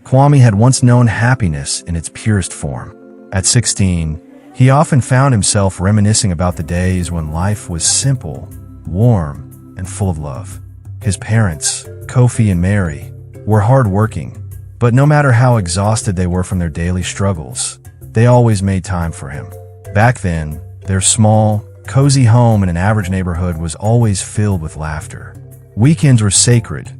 Kwame had once known happiness in its purest form. At 16, he often found himself reminiscing about the days when life was simple, warm, and full of love. His parents, Kofi and Mary, were hardworking, but no matter how exhausted they were from their daily struggles, they always made time for him. Back then, their small, cozy home in an average neighborhood was always filled with laughter. Weekends were sacred.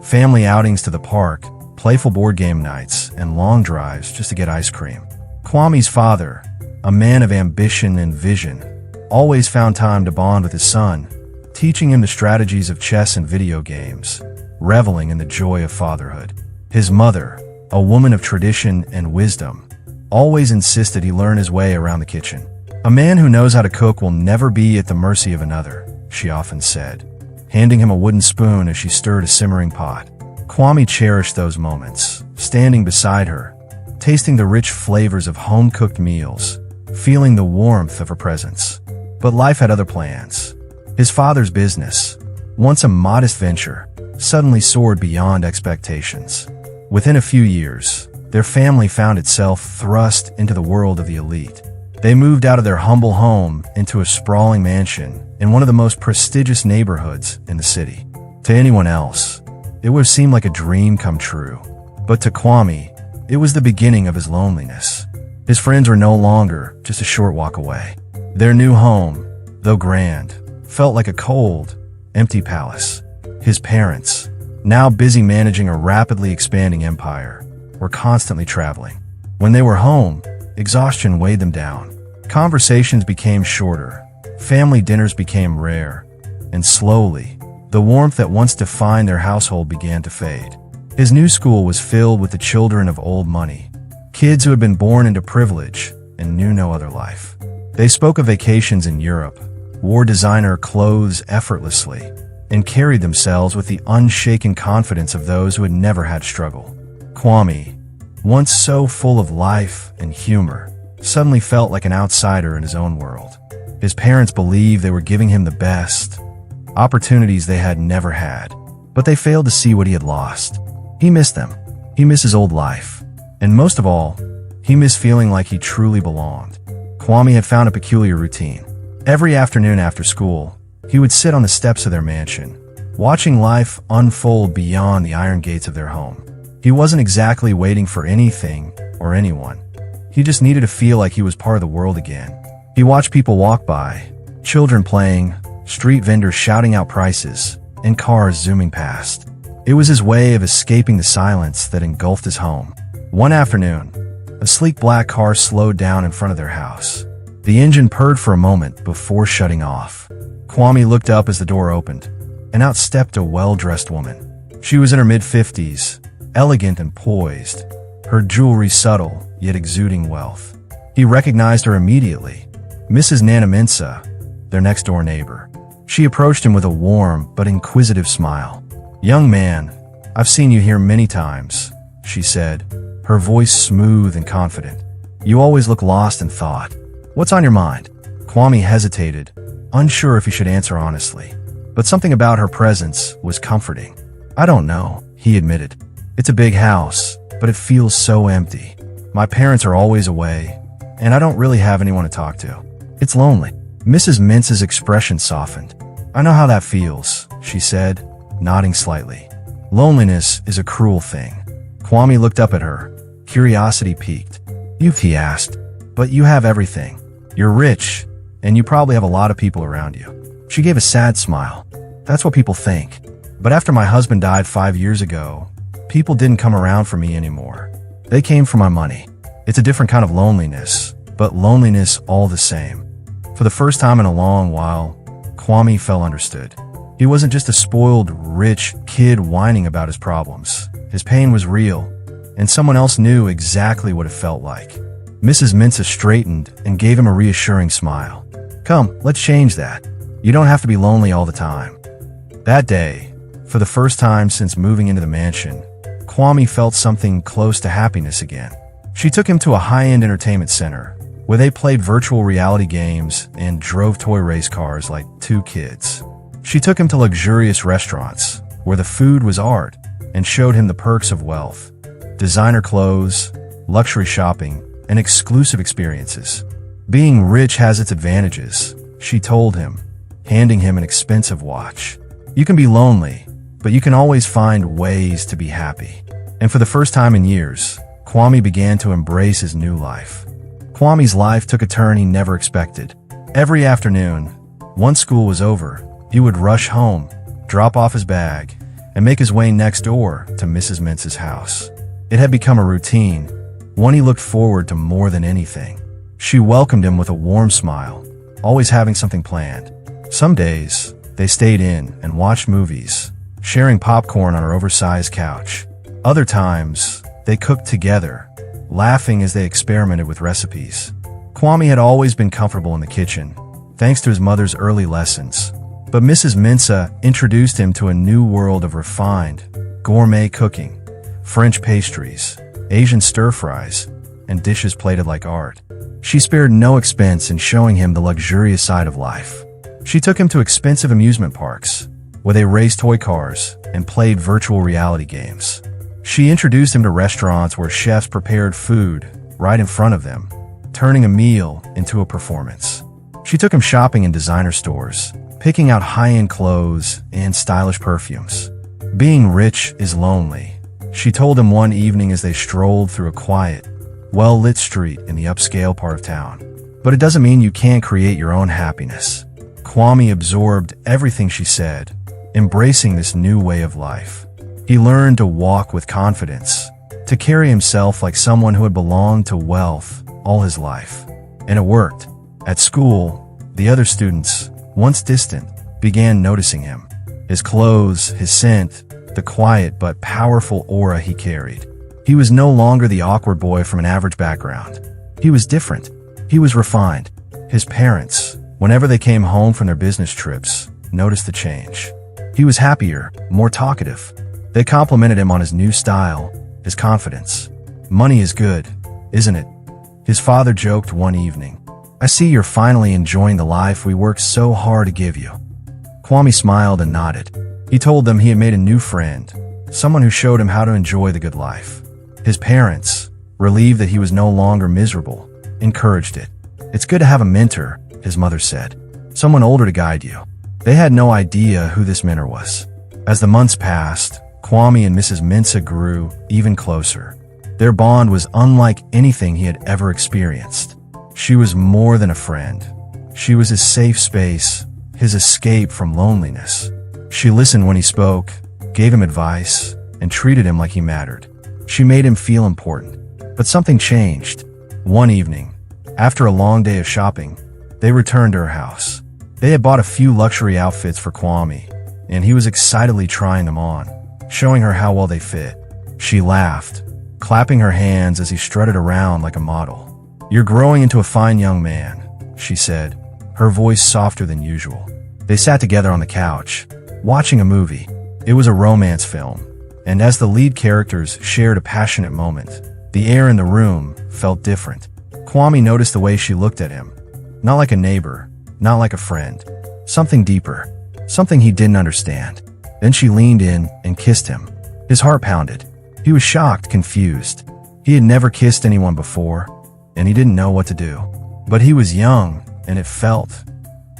Family outings to the park, playful board game nights, and long drives just to get ice cream. Kwame's father, a man of ambition and vision, always found time to bond with his son, teaching him the strategies of chess and video games, reveling in the joy of fatherhood. His mother, a woman of tradition and wisdom, always insisted he learn his way around the kitchen. "A man who knows how to cook will never be at the mercy of another," she often said, handing him a wooden spoon as she stirred a simmering pot. Kwame cherished those moments, standing beside her, tasting the rich flavors of home-cooked meals, feeling the warmth of her presence. But life had other plans. His father's business, once a modest venture, suddenly soared beyond expectations. Within a few years, their family found itself thrust into the world of the elite. They moved out of their humble home into a sprawling mansion in one of the most prestigious neighborhoods in the city. To anyone else, it would have seemed like a dream come true. But to Kwame, it was the beginning of his loneliness. His friends were no longer just a short walk away. Their new home, though grand, felt like a cold, empty palace. His parents, now busy managing a rapidly expanding empire, were constantly traveling. When they were home, exhaustion weighed them down. Conversations became shorter, family dinners became rare, and slowly, the warmth that once defined their household began to fade. His new school was filled with the children of old money, kids who had been born into privilege and knew no other life. They spoke of vacations in Europe, wore designer clothes effortlessly, and carried themselves with the unshaken confidence of those who had never had struggle. Kwame, once so full of life and humor, suddenly felt like an outsider in his own world. His parents believed they were giving him the best, opportunities they had never had, but they failed to see what he had lost. He missed them. He missed his old life. And most of all, he missed feeling like he truly belonged. Kwame had found a peculiar routine. Every afternoon after school, he would sit on the steps of their mansion, watching life unfold beyond the iron gates of their home. He wasn't exactly waiting for anything or anyone. He just needed to feel like he was part of the world again. He watched people walk by, children playing, street vendors shouting out prices, and cars zooming past. It was his way of escaping the silence that engulfed his home. One afternoon, a sleek black car slowed down in front of their house. The engine purred for a moment before shutting off. Kwame looked up as the door opened, and out stepped a well-dressed woman. She was in her mid-50s, elegant and poised, her jewelry subtle yet exuding wealth. He recognized her immediately, Mrs. Nana Minsa, their next-door neighbor. She approached him with a warm but inquisitive smile. "Young man, I've seen you here many times," she said, her voice smooth and confident. "You always look lost in thought. What's on your mind?" Kwame hesitated, unsure if he should answer honestly, but something about her presence was comforting. "I don't know," he admitted. "It's a big house, but it feels so empty. My parents are always away, and I don't really have anyone to talk to. It's lonely." Mrs. Mince's expression softened. "I know how that feels," she said, nodding slightly. "Loneliness is a cruel thing." Kwame looked up at her, curiosity piqued. He asked, "But you have everything. You're rich, and you probably have a lot of people around you." She gave a sad smile. "That's what people think. But after my husband died 5 years ago, people didn't come around for me anymore. They came for my money. It's a different kind of loneliness, but loneliness all the same." For the first time in a long while, Kwame felt understood. He wasn't just a spoiled, rich kid whining about his problems. His pain was real, and someone else knew exactly what it felt like. Mrs. Mince straightened and gave him a reassuring smile. "Come, let's change that. You don't have to be lonely all the time." That day, for the first time since moving into the mansion, Kwame felt something close to happiness again. She took him to a high-end entertainment center, where they played virtual reality games and drove toy race cars like two kids. She took him to luxurious restaurants, where the food was art, and showed him the perks of wealth. designer clothes, luxury shopping, and exclusive experiences. Being rich has its advantages, she told him, handing him an expensive watch. You can be lonely, but you can always find ways to be happy. And for the first time in years, Kwame began to embrace his new life. Kwame's life took a turn he never expected. Every afternoon, once school was over, he would rush home, drop off his bag, and make his way next door to Mrs. Mintz's house. It had become a routine, one he looked forward to more than anything. She welcomed him with a warm smile, always having something planned. Some days, they stayed in and watched movies, sharing popcorn on her oversized couch. Other times, they cooked together, laughing as they experimented with recipes. Kwame had always been comfortable in the kitchen, thanks to his mother's early lessons. But Mrs. Mintza introduced him to a new world of refined, gourmet cooking, French pastries, Asian stir-fries, and dishes plated like art. She spared no expense in showing him the luxurious side of life. She took him to expensive amusement parks, where they raced toy cars and played virtual reality games. She introduced him to restaurants where chefs prepared food right in front of them, turning a meal into a performance. She took him shopping in designer stores, picking out high-end clothes and stylish perfumes. Being rich is lonely, she told him one evening as they strolled through a quiet, well-lit street in the upscale part of town. But it doesn't mean you can't create your own happiness. Kwame absorbed everything she said, embracing this new way of life. He learned to walk with confidence, to carry himself like someone who had belonged to wealth all his life. And it worked. At school, the other students, once distant, began noticing him. His clothes, his scent, the quiet but powerful aura he carried. He was no longer the awkward boy from an average background. He was different. He was refined. His parents, whenever they came home from their business trips, noticed the change. He was happier, more talkative. They complimented him on his new style, his confidence. Money is good, isn't it? His father joked one evening. I see you're finally enjoying the life we worked so hard to give you. Kwame smiled and nodded. He told them he had made a new friend, someone who showed him how to enjoy the good life. His parents, relieved that he was no longer miserable, encouraged it. It's good to have a mentor, his mother said. Someone older to guide you. They had no idea who this mentor was. As the months passed, Kwame and Mrs. Mintza grew even closer. Their bond was unlike anything he had ever experienced. She was more than a friend. She was his safe space, his escape from loneliness. She listened when he spoke, gave him advice, and treated him like he mattered. She made him feel important. But something changed. One evening, after a long day of shopping, they returned to her house. They had bought a few luxury outfits for Kwame, and he was excitedly trying them on, showing her how well they fit. She laughed, clapping her hands as he strutted around like a model. You're growing into a fine young man, she said, her voice softer than usual. They sat together on the couch, watching a movie. It was a romance film, and as the lead characters shared a passionate moment, the air in the room felt different. Kwame noticed the way she looked at him. Not like a neighbor, not like a friend. Something deeper, something he didn't understand. Then she leaned in and kissed him. His heart pounded. He was shocked, confused. He had never kissed anyone before, and he didn't know what to do. But he was young, and it felt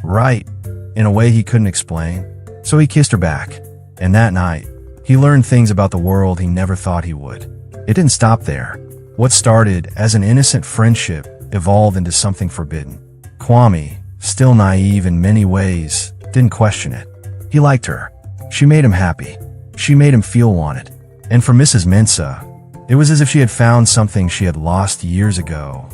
right, in a way he couldn't explain. So he kissed her back, and that night, he learned things about the world he never thought he would. It didn't stop there. What started as an innocent friendship evolved into something forbidden. Kwame, still naive in many ways, didn't question it. He liked her. She made him happy. She made him feel wanted. And for Mrs. Mintza, it was as if she had found something she had lost years ago.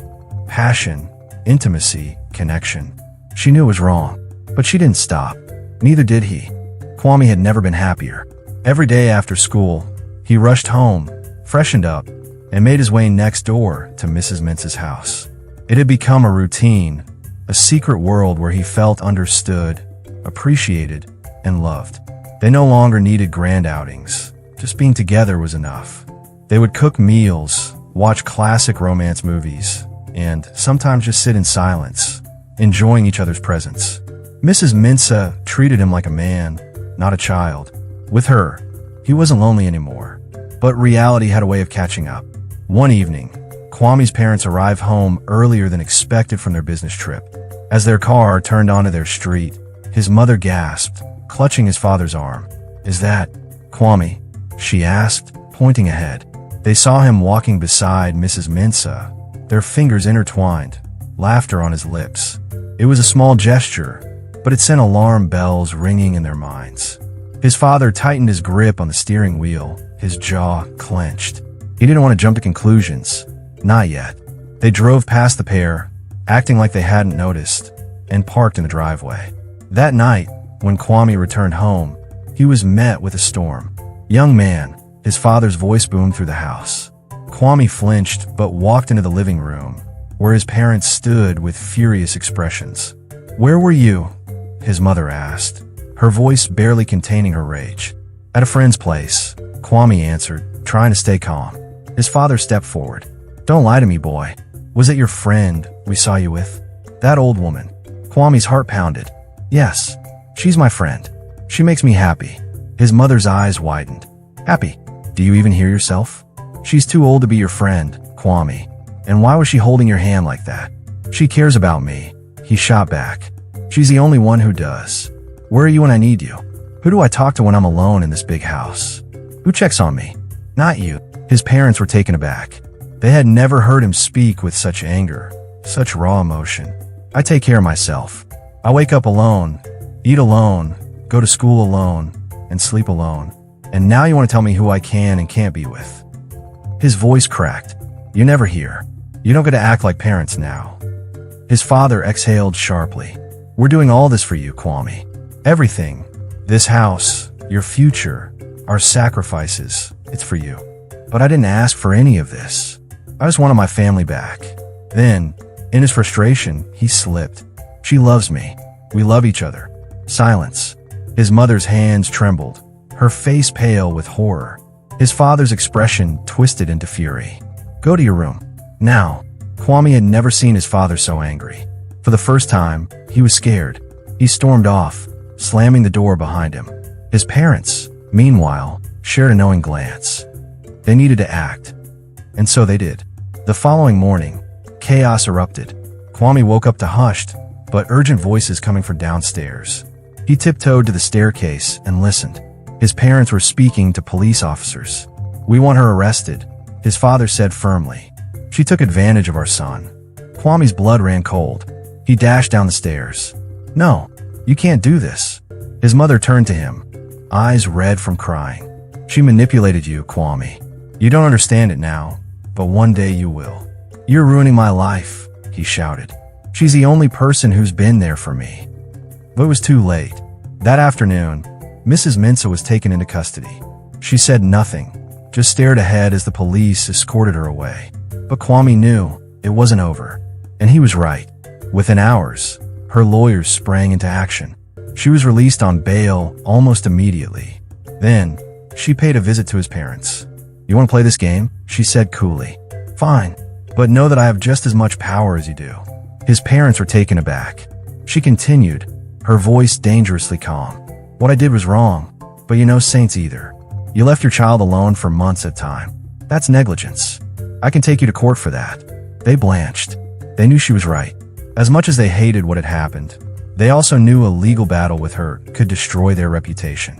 Passion, intimacy, connection. She knew it was wrong, but she didn't stop. Neither did he. Kwame had never been happier. Every day after school, he rushed home, freshened up, and made his way next door to Mrs. Mintza's house. It had become a routine, a secret world where he felt understood, appreciated, and loved. They no longer needed grand outings. Just being together was enough. They would cook meals, watch classic romance movies, and sometimes just sit in silence, enjoying each other's presence. Mrs. Mintza treated him like a man, not a child. With her, he wasn't lonely anymore. But reality had a way of catching up. One evening, Kwame's parents arrived home earlier than expected from their business trip. As their car turned onto their street, his mother gasped, clutching his father's arm. "Is that Kwame?" she asked, pointing ahead. They saw him walking beside Mrs. Mensah, their fingers intertwined, laughter on his lips. It was a small gesture, but it sent alarm bells ringing in their minds. His father tightened his grip on the steering wheel, his jaw clenched. He didn't want to jump to conclusions. Not yet. They drove past the pair, acting like they hadn't noticed, and parked in the driveway. That night, when Kwame returned home, he was met with a storm. "Young man," his father's voice boomed through the house. Kwame flinched but walked into the living room, where his parents stood with furious expressions. "Where were you?" his mother asked, her voice barely containing her rage. "At a friend's place," Kwame answered, trying to stay calm. His father stepped forward. "Don't lie to me, boy. Was it your friend we saw you with? That old woman?" Kwame's heart pounded. "Yes, she's my friend. She makes me happy." His mother's eyes widened. "Happy? Do you even hear yourself? She's too old to be your friend, Kwame. And why was she holding your hand like that?" "She cares about me," he shot back. "She's the only one who does. Where are you when I need you? Who do I talk to when I'm alone in this big house? Who checks on me? Not you." His parents were taken aback. They had never heard him speak with such anger, such raw emotion. "I take care of myself. I wake up alone, eat alone, go to school alone, and sleep alone. And now you want to tell me who I can and can't be with?" His voice cracked. "You never hear. You don't get to act like parents now." His father exhaled sharply. "We're doing all this for you, Kwame. Everything. This house, your future, our sacrifices, it's for you. But I didn't ask for any of this. I just wanted my family back." Then, in his frustration, he slipped. "She loves me. We love each other." Silence. His mother's hands trembled, her face pale with horror. His father's expression twisted into fury. "Go to your room. Now." Kwame had never seen his father so angry. For the first time, he was scared. He stormed off, slamming the door behind him. His parents, meanwhile, shared a knowing glance. They needed to act. And so they did. The following morning, chaos erupted. Kwame woke up to hushed, but urgent voices coming from downstairs. He tiptoed to the staircase and listened. His parents were speaking to police officers. "We want her arrested," his father said firmly. "She took advantage of our son." Kwame's blood ran cold. He dashed down the stairs. "No, you can't do this." His mother turned to him, eyes red from crying. "She manipulated you, Kwame. You don't understand it now, but one day you will." "You're ruining my life," he shouted. "She's the only person who's been there for me." But it was too late. That afternoon, Mrs. Mensah was taken into custody. She said nothing, just stared ahead as the police escorted her away. But Kwame knew it wasn't over, and he was right. Within hours, her lawyers sprang into action. She was released on bail almost immediately. Then, she paid a visit to his parents. "You want to play this game?" she said coolly. "Fine, but know that I have just as much power as you do." His parents were taken aback. She continued, her voice dangerously calm. "What I did was wrong, but you know Saints either. You left your child alone for months at a time. That's negligence. I can take you to court for that." They blanched. They knew she was right. As much as they hated what had happened, they also knew a legal battle with her could destroy their reputation.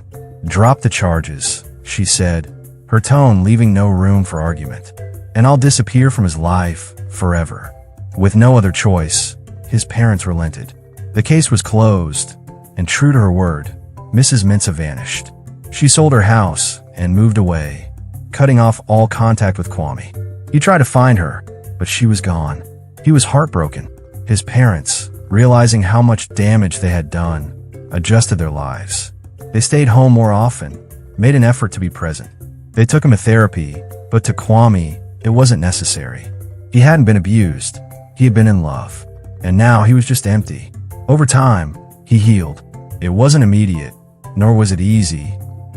"Drop the charges," she said, her tone leaving no room for argument. "And I'll disappear from his life forever." With no other choice, his parents relented. The case was closed, and true to her word, Mrs. Mensah vanished. She sold her house and moved away, cutting off all contact with Kwame. He tried to find her, but she was gone. He was heartbroken. His parents, realizing how much damage they had done, adjusted their lives. They stayed home more often, made an effort to be present. They took him to therapy, but to Kwame, it wasn't necessary. He hadn't been abused. He had been in love. And now he was just empty. Over time, he healed. It wasn't immediate, nor was it easy.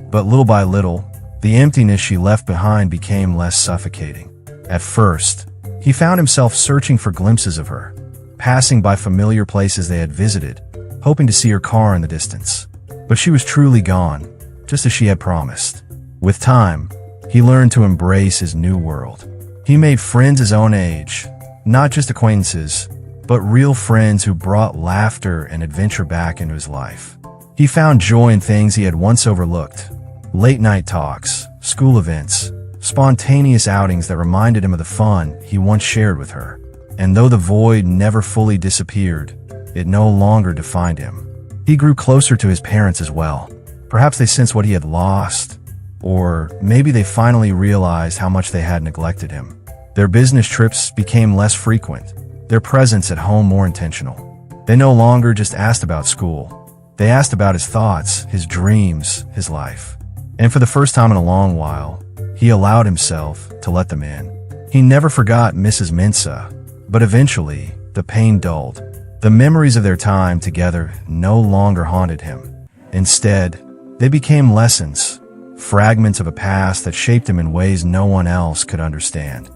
But little by little, the emptiness she left behind became less suffocating. At first, he found himself searching for glimpses of her, passing by familiar places they had visited, hoping to see her car in the distance. But she was truly gone, just as she had promised. With time, He learned to embrace his new world. He made friends his own age, not just acquaintances, but real friends who brought laughter and adventure back into his life. He found joy in things he had once overlooked: late-night talks, school events, spontaneous outings that reminded him of the fun he once shared with her. And though the void never fully disappeared, it no longer defined him. He grew closer to his parents as well. Perhaps they sensed what he had lost, or maybe they finally realized how much they had neglected him. Their business trips became less frequent, their presence at home more intentional. They no longer just asked about school. They asked about his thoughts, his dreams, his life. And for the first time in a long while, he allowed himself to let them in. He never forgot Mrs. Mensa, but eventually, the pain dulled. The memories of their time together no longer haunted him. Instead, they became lessons, fragments of a past that shaped him in ways no one else could understand.